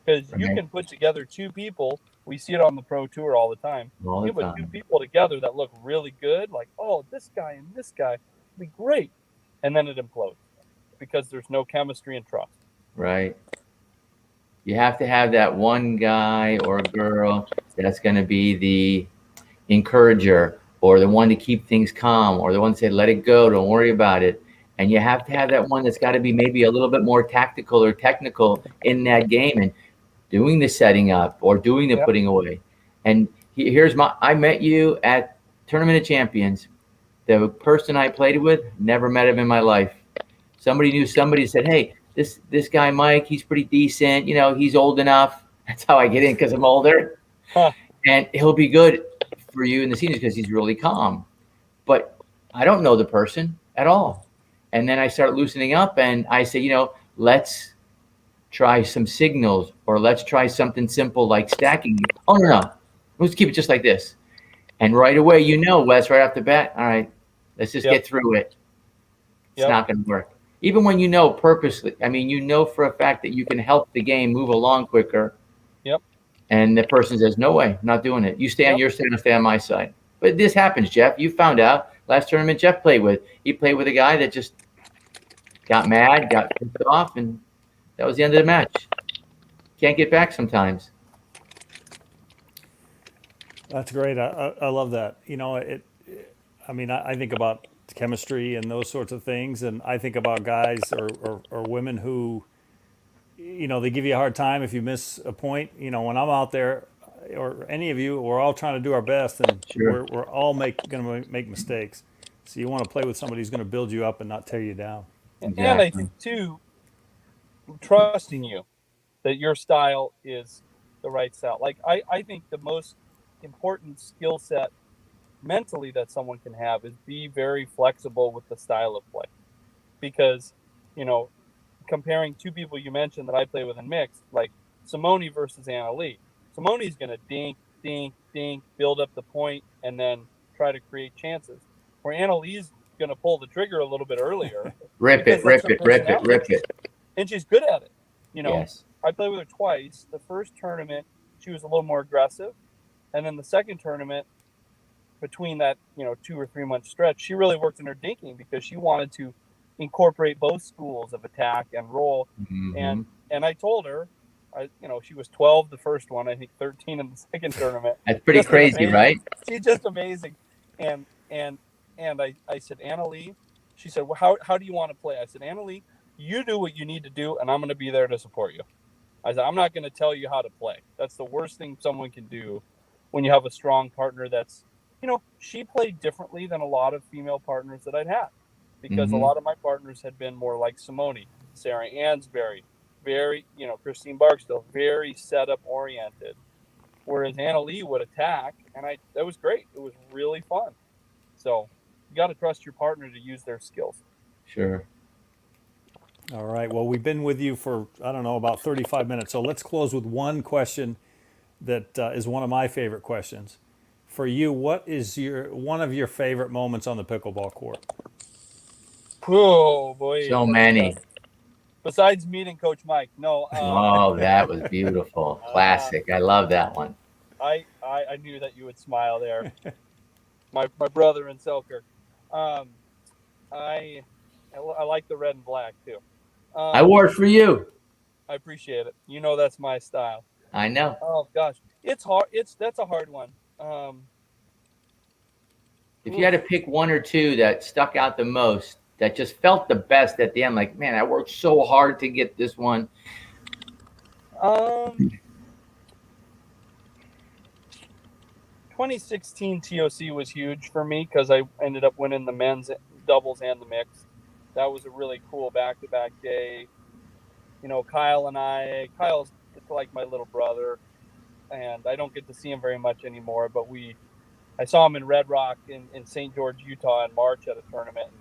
Speaker 3: because you
Speaker 1: Right.
Speaker 3: can put together two people. We see it on the pro tour all the time.
Speaker 1: All
Speaker 3: You
Speaker 1: the
Speaker 3: put two
Speaker 1: time.
Speaker 3: people together that look really good, like, oh, this guy and this guy will be great. And then it implodes because there's no chemistry and trust.
Speaker 1: Right. You have to have that one guy or girl that's going to be the encourager, or the one to keep things calm, or the one to say, let it go, don't worry about it. And you have to have that one that's got to be maybe a little bit more tactical or technical in that game and doing the setting up or doing the
Speaker 3: Yep.
Speaker 1: putting away. And I met you at Tournament of Champions. The person I played with, never met him in my life. Somebody knew somebody, said, hey, this guy Mike, he's pretty decent. He's old enough. That's how I get in, because I'm older,
Speaker 3: Huh.
Speaker 1: and he'll be good for you in the seniors because he's really calm. But I don't know the person at all. And then I start loosening up, and I say, let's try some signals, or let's try something simple like stacking. Oh, no. Let's keep it just like this. And right away, Wes, right off the bat, all right, let's just
Speaker 3: Yep.
Speaker 1: get through it. It's
Speaker 3: Yep.
Speaker 1: not going to work. Even when purposely, for a fact that you can help the game move along quicker,
Speaker 3: Yep.
Speaker 1: and the person says, no way, I'm not doing it. You stay on
Speaker 3: Yep.
Speaker 1: your side, I'll stay on my side. But this happens, Jeff. You found out last tournament Jeff played with. He played with a guy that just got mad, got pissed off, and that was the end of the match. Can't get back sometimes.
Speaker 2: That's great. I love that. I think about chemistry and those sorts of things, and I think about guys or women who, they give you a hard time if you miss a point. When I'm out there, or any of you, we're all trying to do our best, and
Speaker 1: Sure.
Speaker 2: we're all going to make mistakes. So you want to play with somebody who's going to build you up and not tear you down.
Speaker 3: And I
Speaker 1: Exactly.
Speaker 3: think, too, trusting you that your style is the right style. Like, I think the most important skill set mentally that someone can have is be very flexible with the style of play. Because, comparing two people you mentioned that I play with in mixed, like Simone versus Anna Lee. Simone's going to dink, dink, dink, build up the point, and then try to create chances. Where Anna Lee's going to pull the trigger a little bit earlier.
Speaker 1: Rip it, rip it, rip it, rip it.
Speaker 3: And she's good at it.
Speaker 1: Yes.
Speaker 3: I played with her twice. The first tournament, she was a little more aggressive. And then the second tournament, between that, 2 or 3 month stretch, she really worked in her dinking because she wanted to incorporate both schools of attack and roll.
Speaker 1: Mm-hmm.
Speaker 3: And I told her, she was 12 the first one, I think 13 in the second tournament.
Speaker 1: That's pretty crazy, right?
Speaker 3: She's just amazing. And I said, Anna Lee, she said, well, how do you want to play? I said, Anna Lee, you do what you need to do, and I'm going to be there to support you. I said, I'm not going to tell you how to play. That's the worst thing someone can do when you have a strong partner that's, she played differently than a lot of female partners that I'd had, because a lot of my partners had been more like Simone, Sarah Ansberry, very, Christine Barksdale, very setup oriented, whereas Anna Lee would attack, and that was great. It was really fun. So you got to trust your partner to use their skills.
Speaker 1: Sure.
Speaker 2: All right. Well, we've been with you for, I don't know, about 35 minutes. So let's close with one question that is one of my favorite questions. For you, what is one of your favorite moments on the pickleball court?
Speaker 3: Oh, boy.
Speaker 1: So many.
Speaker 3: Besides meeting Coach Mike. No.
Speaker 1: Oh, that was beautiful. Classic. I love that one.
Speaker 3: I knew that you would smile there. my brother in Selkirk. I like the red and black too.
Speaker 1: I wore it for you.
Speaker 3: I appreciate it. That's my style.
Speaker 1: I know.
Speaker 3: Oh gosh, it's hard. That's a hard one.
Speaker 1: If you had to pick one or two that stuck out the most, that just felt the best at the end, like, man, I worked so hard to get this one.
Speaker 3: 2016 TOC was huge for me because I ended up winning the men's doubles and the mix. That was a really cool back-to-back day. Kyle's like my little brother, and I don't get to see him very much anymore, but I saw him in Red Rock in St. George, Utah in March at a tournament. And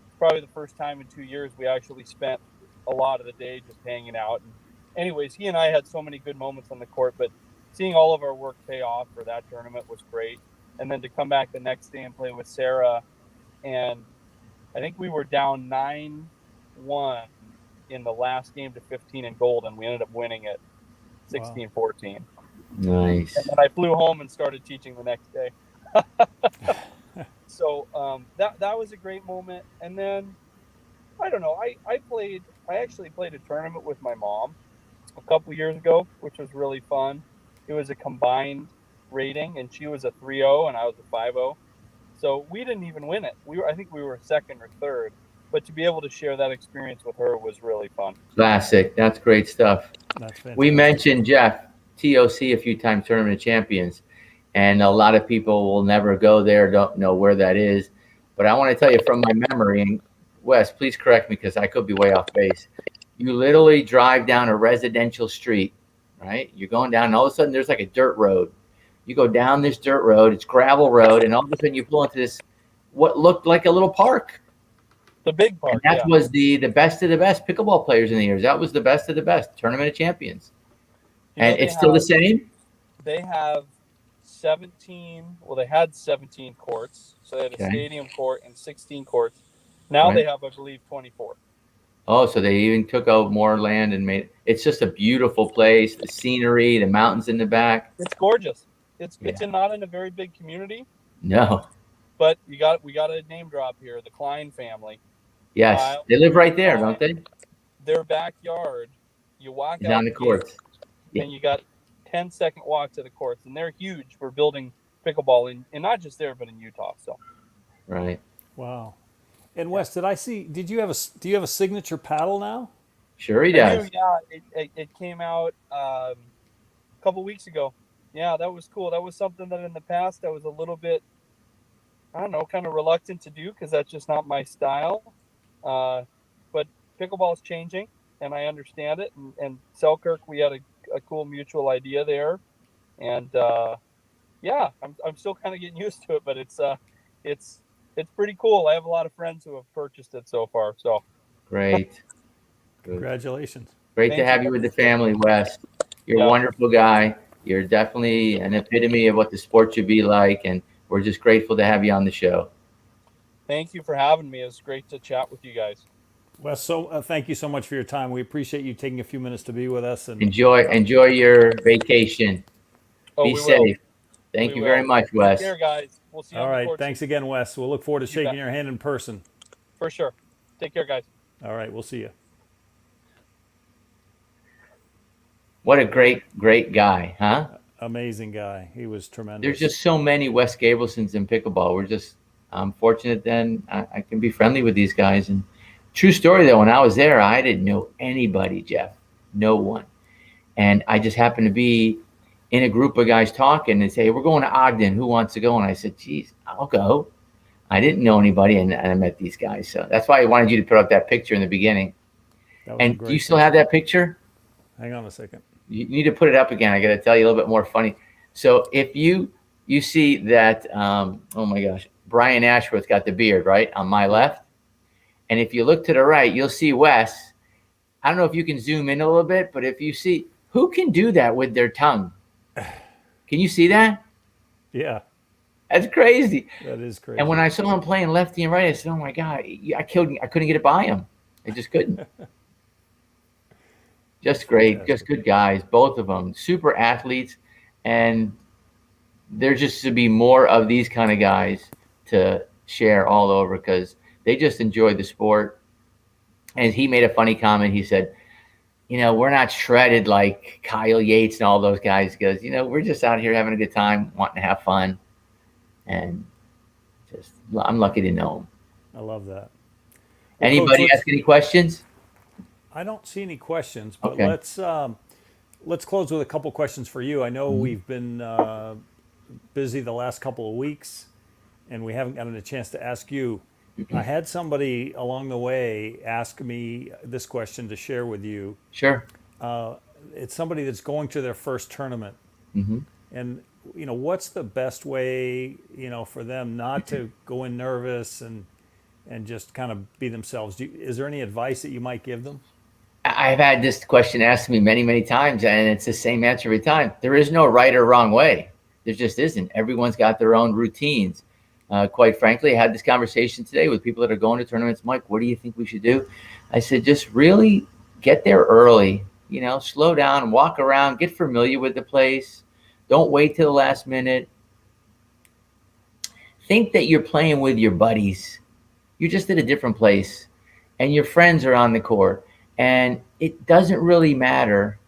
Speaker 3: it's probably the first time in 2 years we actually spent a lot of the day just hanging out. And anyways, he and I had so many good moments on the court, but seeing all of our work pay off for that tournament was great. And then to come back the next day and play with Sarah, and I think we were down 9-1 in the last game to 15 in gold, and we ended up winning it 16-14.
Speaker 1: Nice.
Speaker 3: And then I flew home and started teaching the next day. So that was a great moment. And then I don't know. I actually played a tournament with my mom a couple years ago, which was really fun. It was a combined rating, and she was a 3-0 and I was a 5-0. So we didn't even win it. I think we were second or third. But to be able to share that experience with her was really fun.
Speaker 1: Classic. That's great stuff.
Speaker 2: That's fantastic.
Speaker 1: We mentioned, Jeff, TOC a few times, Tournament of Champions. And a lot of people will never go there, don't know where that is. But I want to tell you from my memory, and Wes, please correct me because I could be way off base. You literally drive down a residential street, right? You're going down, and all of a sudden there's like a dirt road. You go down this dirt road, it's gravel road, and all of a sudden you pull into this, what looked like a little park.
Speaker 3: The big park.
Speaker 1: And that was the best of the best pickleball players in the years. That was the best of the best, Tournament of Champions. And it's still the same?
Speaker 3: They have 17, well, they had 17 courts. So they had a stadium court and 16 courts. Now they have, I believe, 24.
Speaker 1: Oh, so they even took out more land and made it's just a beautiful place. The scenery, the mountains in the back.
Speaker 3: It's gorgeous. It's not in a very big community.
Speaker 1: No.
Speaker 3: But we got a name drop here, the Klein family.
Speaker 1: Yes. They live right there, don't they?
Speaker 3: Their backyard, you walk
Speaker 1: down the courts.
Speaker 3: And you got 10-second walk to the courts, and they're huge for building pickleball and not just there, but in Utah. So,
Speaker 1: right.
Speaker 2: Wow. And Wes, do you have a signature paddle now?
Speaker 1: Sure he does.
Speaker 3: Yeah, it came out a couple weeks ago. Yeah, that was cool. That was something that in the past I was a little bit, I don't know, kind of reluctant to do because that's just not my style. But pickleball is changing, and I understand it. And Selkirk, we had a cool mutual idea there, and Yeah, I'm still kind of getting used to it, but it's it's pretty cool. I have a lot of friends who have purchased it so far. So
Speaker 1: Great. Good.
Speaker 2: Congratulations.
Speaker 1: Great to
Speaker 3: thank you,
Speaker 1: have you with the
Speaker 3: guys.
Speaker 1: family, Wes. You're a
Speaker 3: Yeah,
Speaker 1: wonderful guy. You're definitely an epitome of what the sport should be like, and we're just grateful to have you on the show.
Speaker 3: thank you for having me. It's great to chat with you guys.
Speaker 2: Wes, so thank you so much for your time. We appreciate you taking a few minutes to be with us. And
Speaker 1: Enjoy your vacation.
Speaker 3: Oh,
Speaker 1: Be
Speaker 3: we will.
Speaker 1: safe. Thank
Speaker 3: We
Speaker 1: you very
Speaker 3: will.
Speaker 1: much,
Speaker 3: Take
Speaker 1: Wes.
Speaker 3: care, guys. We'll see you
Speaker 2: all
Speaker 3: on the
Speaker 2: right,
Speaker 3: court soon.
Speaker 2: thanks again, Wes. We'll look forward to
Speaker 3: You
Speaker 2: shaking
Speaker 3: bet.
Speaker 2: your hand in person.
Speaker 3: For sure. Take care, guys.
Speaker 2: All right, we'll see you.
Speaker 1: What a great guy, huh?
Speaker 2: Amazing guy. He was
Speaker 1: There's
Speaker 2: tremendous.
Speaker 1: just so many Wes Gabrielsens in pickleball. I'm fortunate then I can be friendly with these guys. And true story though, when I was there, I didn't know anybody, Jeff. No one. And I just happened to be in a group of guys talking and say, hey, we're going to Ogden. Who wants to go? And I said, geez, I'll go. I didn't know anybody, and I met these guys. So that's why I wanted you to put up that picture in the beginning.
Speaker 2: That was a
Speaker 1: And do you
Speaker 2: great
Speaker 1: still have
Speaker 2: picture.
Speaker 1: that picture?
Speaker 2: Hang on a second.
Speaker 1: You need to put it up again. I got to tell you a little bit more funny. So if you see that, oh my gosh, Brian Ashworth got the beard right on my left, and if you look to the right, you'll see Wes. I don't know if you can zoom in a little bit, but if you see who can do that with their tongue, can you see that?
Speaker 2: Yeah,
Speaker 1: That's crazy.
Speaker 2: that is
Speaker 1: And when
Speaker 2: crazy.
Speaker 1: I saw him playing lefty and right, I said, "Oh my God, I couldn't get it by him. I just couldn't." Just great, just
Speaker 2: Fantastic.
Speaker 1: good guys, both of them, super athletes, and there just to be more of these kind of guys to share all over because they just enjoy the sport. And he made a funny comment. He said, we're not shredded like Kyle Yates and all those guys. He goes, we're just out here having a good time, wanting to have fun. And just, I'm lucky to know him.
Speaker 2: I love that. Well, Coach,
Speaker 1: Anybody ask any questions?
Speaker 2: I don't see any questions, but
Speaker 1: Okay.
Speaker 2: let's close with a couple questions for you. I know
Speaker 1: Mhm.
Speaker 2: we've been busy the last couple of weeks, and we haven't gotten a chance to ask you. I had somebody along the way ask me this question to share with you.
Speaker 1: Sure.
Speaker 2: It's somebody that's going to their first tournament,
Speaker 1: Hmm.
Speaker 2: and what's the best way for them not to go in nervous and just kind of be themselves. Is there any advice that you might give them?
Speaker 1: I've had this question asked to me many, many times, and it's the same answer every time. There is no right or wrong way. There just isn't. Everyone's got their own routines. Quite frankly, I had this conversation today with people that are going to tournaments. Mike, what do you think we should do? I said, just really get there early, slow down, walk around, get familiar with the place. Don't wait till the last minute. Think that you're playing with your buddies. You're just at a different place and your friends are on the court. And it doesn't really matter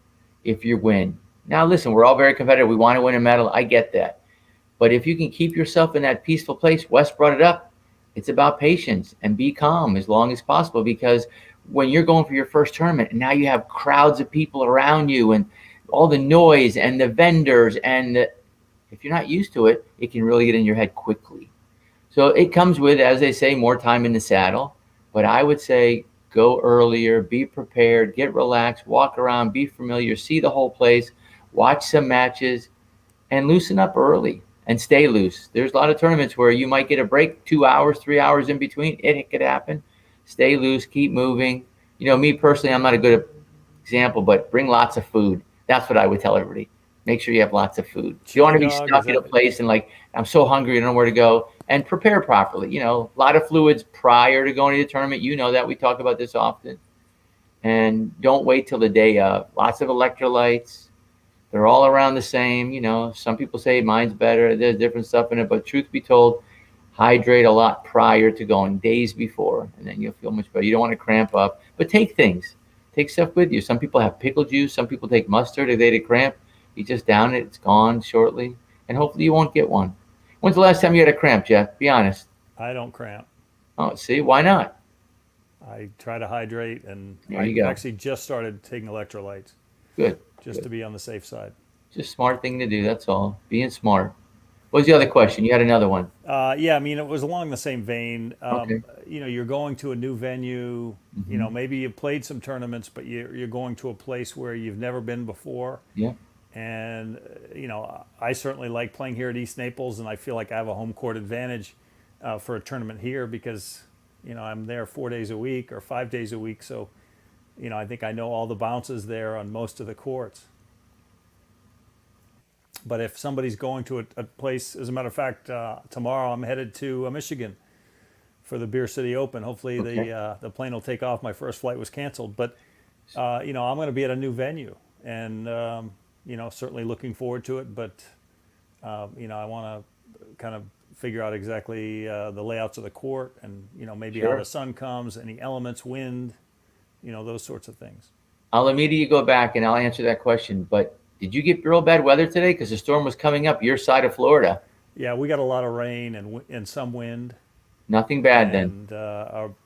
Speaker 1: if you win. Now, listen, we're all very competitive. We want to win a medal. I get that. But if you can keep yourself in that peaceful place, Wes brought it up. It's about patience and be calm as long as possible because when you're going for your first tournament and now you have crowds of people around you and all the noise and the vendors if you're not used to it, it can really get in your head quickly. So it comes with, as they say, more time in the saddle. But I would say go earlier, be prepared, get relaxed, walk around, be familiar, see the whole place, watch some matches, and loosen up early and stay loose. There's a lot of tournaments where you might get a break, 2 hours, 3 hours in between. It could happen. Stay loose, keep moving. Me personally, I'm not a good example, but bring lots of food. That's what I would tell everybody. Make sure you have lots of food. You don't want
Speaker 2: Chili
Speaker 1: to be
Speaker 2: dog, is
Speaker 1: stuck in a
Speaker 2: that?
Speaker 1: place and like, I'm so hungry, I don't know where to go. And prepare properly. A lot of fluids prior to going to the tournament. You know that we talk about this often. And don't wait till the day of. Lots of electrolytes. They're all around the same. Some people say mine's better. There's different stuff in it. But truth be told, hydrate a lot prior to going, days before, and then you'll feel much better. You don't want to cramp up, but take things. Take stuff with you. Some people have pickle juice. Some people take mustard if they had a cramp. You just down it. It's gone shortly. And hopefully you won't get one. When's the last time you had a cramp, Jeff? Be honest.
Speaker 2: I don't cramp.
Speaker 1: Oh, see, why not?
Speaker 2: I try to hydrate, and
Speaker 1: There
Speaker 2: I
Speaker 1: you go.
Speaker 2: actually just started taking electrolytes
Speaker 1: Good.
Speaker 2: just to
Speaker 1: Good.
Speaker 2: be on the safe side.
Speaker 1: Just smart thing to do. That's all. Being smart. What was the other question? You had another one.
Speaker 2: Yeah, I mean, it was along the same vein.
Speaker 1: Okay.
Speaker 2: You're going to a new venue.
Speaker 1: Hmm.
Speaker 2: Maybe you've played some tournaments, but you're going to a place where you've never been before.
Speaker 1: Yeah.
Speaker 2: And I certainly like playing here at East Naples, and I feel like I have a home court advantage for a tournament here because I'm there 4 days a week or 5 days a week. So I think I know all the bounces there on most of the courts. But if somebody's going to a place, as a matter of fact, tomorrow I'm headed to Michigan for the Beer City Open. Hopefully
Speaker 1: Okay.
Speaker 2: the plane will take off. My first flight was canceled, but I'm going to be at a new venue, and certainly looking forward to it. But I want to kind of figure out exactly the layouts of the court, and maybe how
Speaker 1: Sure.
Speaker 2: the sun comes, any elements, wind, those sorts of things.
Speaker 1: I'll immediately go back and I'll answer that question. But did you get real bad weather today? Because the storm was coming up your side of Florida.
Speaker 2: Yeah, we got a lot of rain and some wind.
Speaker 1: Nothing bad then.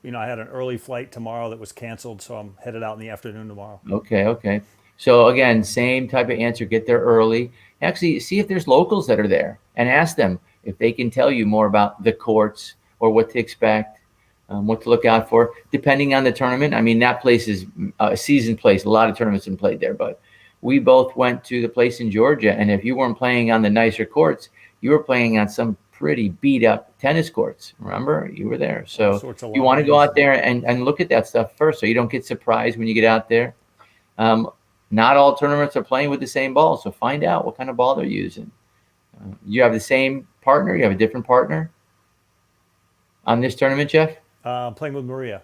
Speaker 2: And I had an early flight tomorrow that was canceled, so I'm headed out in the afternoon tomorrow.
Speaker 1: Okay, okay. So again, same type of answer. Get there early. Actually, see if there's locals that are there and ask them if they can tell you more about the courts or what to expect, what to look out for, depending on the tournament. I mean, that place is a seasoned place. A lot of tournaments have been played there, but we both went to the place in Georgia, and if you weren't playing on the nicer courts, you were playing on some pretty beat up tennis courts. Remember, you were there.
Speaker 2: All
Speaker 1: So
Speaker 2: sorts of
Speaker 1: you want to go
Speaker 2: lines.
Speaker 1: out there and look at that stuff first, so you don't get surprised when you get out there. Um, Not all tournaments are playing with the same ball, so find out what kind of ball they're using. You have the same partner? You have a different partner on this tournament, Jeff?
Speaker 2: Playing with Maria.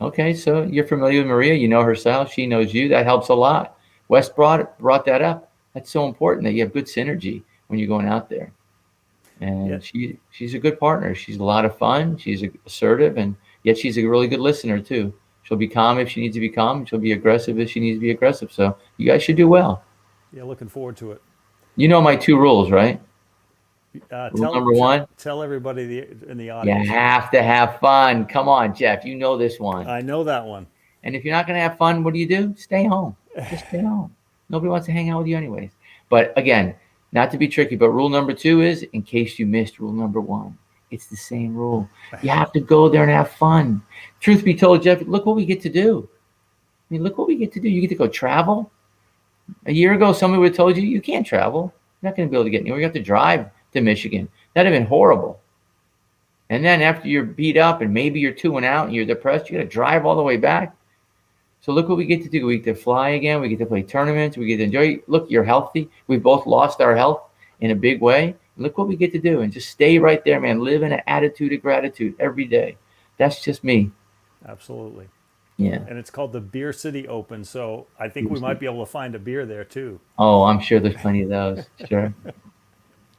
Speaker 1: Okay, so you're familiar with Maria. You know her style. She knows you. That helps a lot. Wes brought that up. That's so important that you have good synergy when you're going out there. And
Speaker 2: Yeah.
Speaker 1: she's a good partner. She's a lot of fun. She's assertive, and yet she's a really good listener too. She'll be calm if she needs to be calm. She'll be aggressive if she needs to be aggressive. So you guys should do well.
Speaker 2: Yeah, looking forward to it.
Speaker 1: You know my two rules, right? Rule number one,
Speaker 2: Tell everybody in the
Speaker 1: you
Speaker 2: audience.
Speaker 1: have to have fun. Come on, Jeff. You know this one.
Speaker 2: I know that one.
Speaker 1: And if you're not going to have fun, what do? Stay home. Just stay home. Nobody wants to hang out with you anyways. But again, not to be tricky, but rule number two is, in case you missed rule number one, it's the same rule. You have to go there and have fun. Truth be told, Jeff, look what we get to do. I mean, look what we get to do. You get to go travel. A year ago, somebody would have told you, you can't travel. You're not going to be able to get anywhere. You have to drive to Michigan. That'd have been horrible. And then after you're beat up and maybe you're 2 and out and you're depressed, you got to drive all the way back. So look what we get to do. We get to fly again. We get to play tournaments. We get to enjoy. Look, you're healthy. We've both lost our health in a big way. Look what we get to do. And just stay right there, man. Live in an attitude of gratitude every day. That's just me.
Speaker 2: Absolutely.
Speaker 1: Yeah.
Speaker 2: And it's called the Beer City Open, so I think we might be able to find a beer there too.
Speaker 1: Oh, I'm sure there's plenty of those. Sure.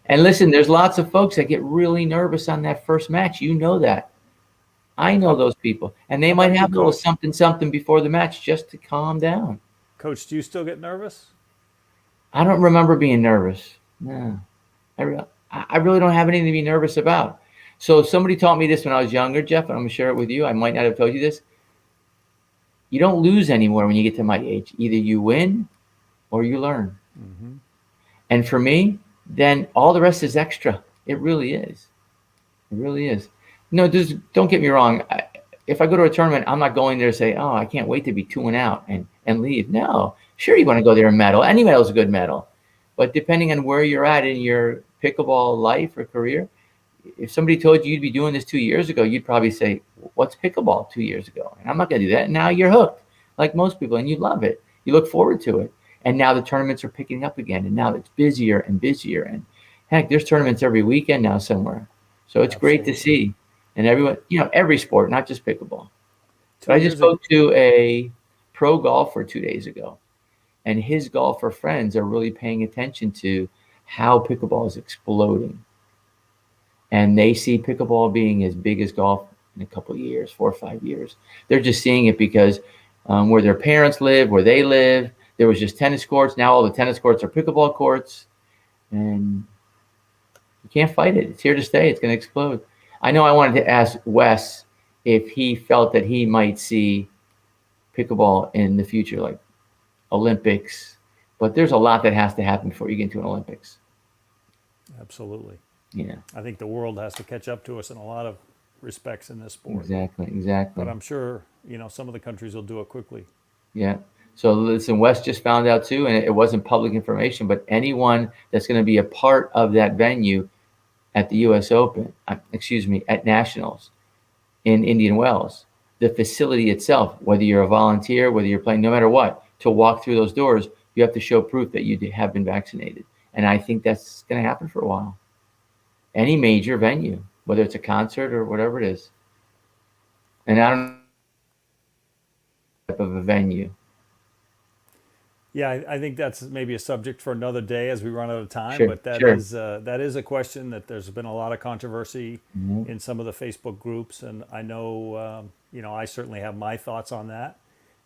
Speaker 1: And listen, there's lots of folks that get really nervous on that first match. You know that. I know those people. And they might have a little something before the match just to calm down.
Speaker 2: Coach, do you still get nervous?
Speaker 1: I don't remember being nervous. No. I really don't have anything to be nervous about. So somebody taught me this when I was younger, Jeff, and I'm going to share it with you. I might not have told you this. You don't lose anymore when you get to my age. Either you win or you learn.
Speaker 2: Mm-hmm.
Speaker 1: And for me, then all the rest is extra. It really is. It really is. No, don't get me wrong. If I go to a tournament, I'm not going there to say, oh, I can't wait to be 2 and out and leave. No. Sure, you want to go there and medal. Any medal is a good medal. But depending on where you're at in your pickleball life or career, if somebody told you you'd be doing this 2 years ago, you'd probably say, what's pickleball 2 years ago? And I'm not going to do that. And now you're hooked, like most people, and you love it. You look forward to it. And now the tournaments are picking up again. And now it's busier and busier. And heck, there's tournaments every weekend now somewhere. So it's great to see. And everyone, every sport, not just pickleball. But I just spoke to a pro golfer 2 days ago. And his golfer friends are really paying attention to how pickleball is exploding. And they see pickleball being as big as golf in a couple of years, 4 or 5 years. They're just seeing it because where their parents live, where they live, there was just tennis courts. Now all the tennis courts are pickleball courts. And you can't fight it. It's here to stay. It's going to explode. I know I wanted to ask Wes if he felt that he might see pickleball in the future, like Olympics. But there's a lot that has to happen before you get into an Olympics.
Speaker 2: Absolutely.
Speaker 1: Yeah.
Speaker 2: I think the world has to catch up to us in a lot of respects in this sport.
Speaker 1: Exactly.
Speaker 2: But I'm sure, some of the countries will do it quickly.
Speaker 1: Yeah. So listen, Wes just found out too, and it wasn't public information, but anyone that's going to be a part of that venue at the US Open, at Nationals in Indian Wells, the facility itself, whether you're a volunteer, whether you're playing, no matter what, to walk through those doors, you have to show proof that you have been vaccinated. And I think that's going to happen for a while. Any major venue, whether it's a concert or whatever it is. And I don't know type of a venue.
Speaker 2: Yeah, I think that's maybe a subject for another day as we run out of time.
Speaker 1: Sure,
Speaker 2: But
Speaker 1: sure.
Speaker 2: that is a question that there's been a lot of controversy
Speaker 1: Mhm.
Speaker 2: in some of the Facebook groups, and I know I certainly have my thoughts on that,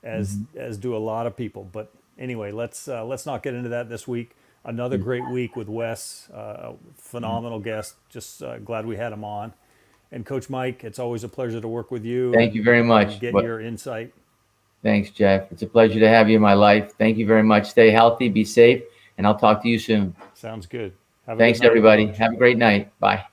Speaker 2: as do a lot of people. But anyway, let's not get into that this week. Another great week with Wes, phenomenal guest. Just glad we had him on. And Coach Mike, it's always a pleasure to work with you.
Speaker 1: Thank you very much.
Speaker 2: And get
Speaker 1: But-
Speaker 2: your insight.
Speaker 1: Thanks, Jeff. It's a pleasure to have you in my life. Thank you very much. Stay healthy, be safe, and I'll talk to you soon.
Speaker 2: Sounds good. Have a
Speaker 1: Thanks,
Speaker 2: good night,
Speaker 1: everybody.
Speaker 2: Coach.
Speaker 1: Have a great night. Bye.